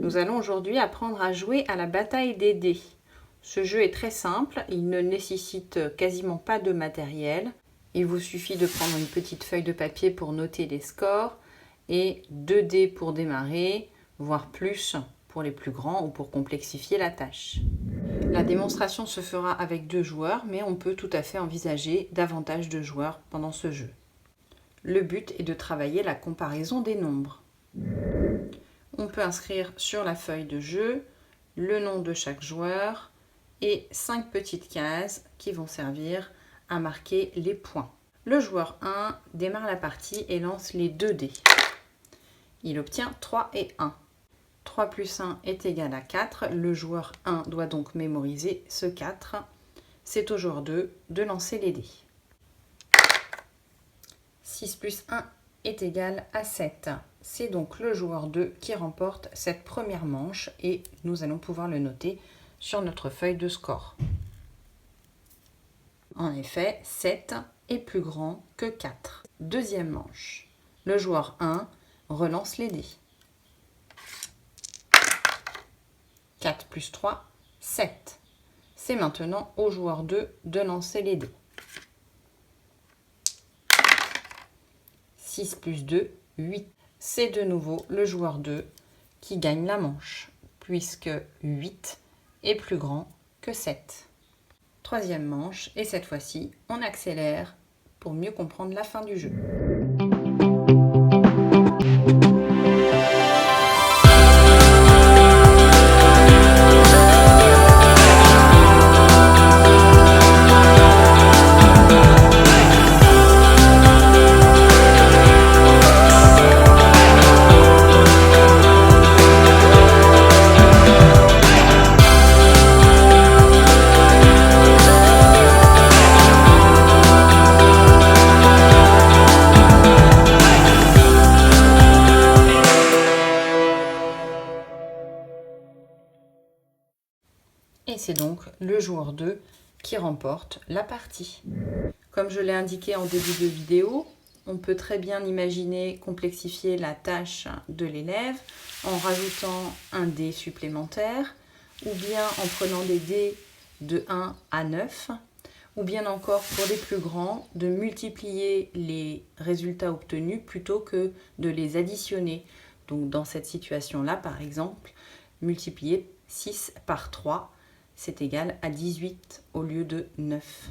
Nous allons aujourd'hui apprendre à jouer à la bataille des dés. Ce jeu est très simple, il ne nécessite quasiment pas de matériel. Il vous suffit de prendre une petite feuille de papier pour noter les scores et 2 dés pour démarrer, voire plus pour les plus grands ou pour complexifier la tâche. La démonstration se fera avec 2 joueurs, mais on peut tout à fait envisager davantage de joueurs pendant ce jeu. Le but est de travailler la comparaison des nombres. On peut inscrire sur la feuille de jeu le nom de chaque joueur et 5 petites cases qui vont servir à marquer les points. Le joueur 1 démarre la partie et lance les 2 dés. Il obtient 3 et 1. 3 plus 1 est égal à 4. Le joueur 1 doit donc mémoriser ce 4. C'est au joueur 2 de lancer les dés. 6 plus 1 est égal à 7. C'est donc le joueur 2 qui remporte cette première manche et nous allons pouvoir le noter sur notre feuille de score. En effet, 7 est plus grand que 4. Deuxième manche. Le joueur 1 relance les dés. 4 plus 3, 7. C'est maintenant au joueur 2 de lancer les dés. 6 plus 2, 8. C'est de nouveau le joueur 2 qui gagne la manche, puisque 8 est plus grand que 7. Troisième manche, et cette fois-ci, on accélère pour mieux comprendre la fin du jeu. Et c'est donc le joueur 2 qui remporte la partie. Comme je l'ai indiqué en début de vidéo, on peut très bien imaginer complexifier la tâche de l'élève en rajoutant un dé supplémentaire, ou bien en prenant des dés de 1 à 9, ou bien encore pour les plus grands, de multiplier les résultats obtenus plutôt que de les additionner. Donc dans cette situation-là, par exemple, multiplier 6 par 3, c'est égal à 18 au lieu de 9.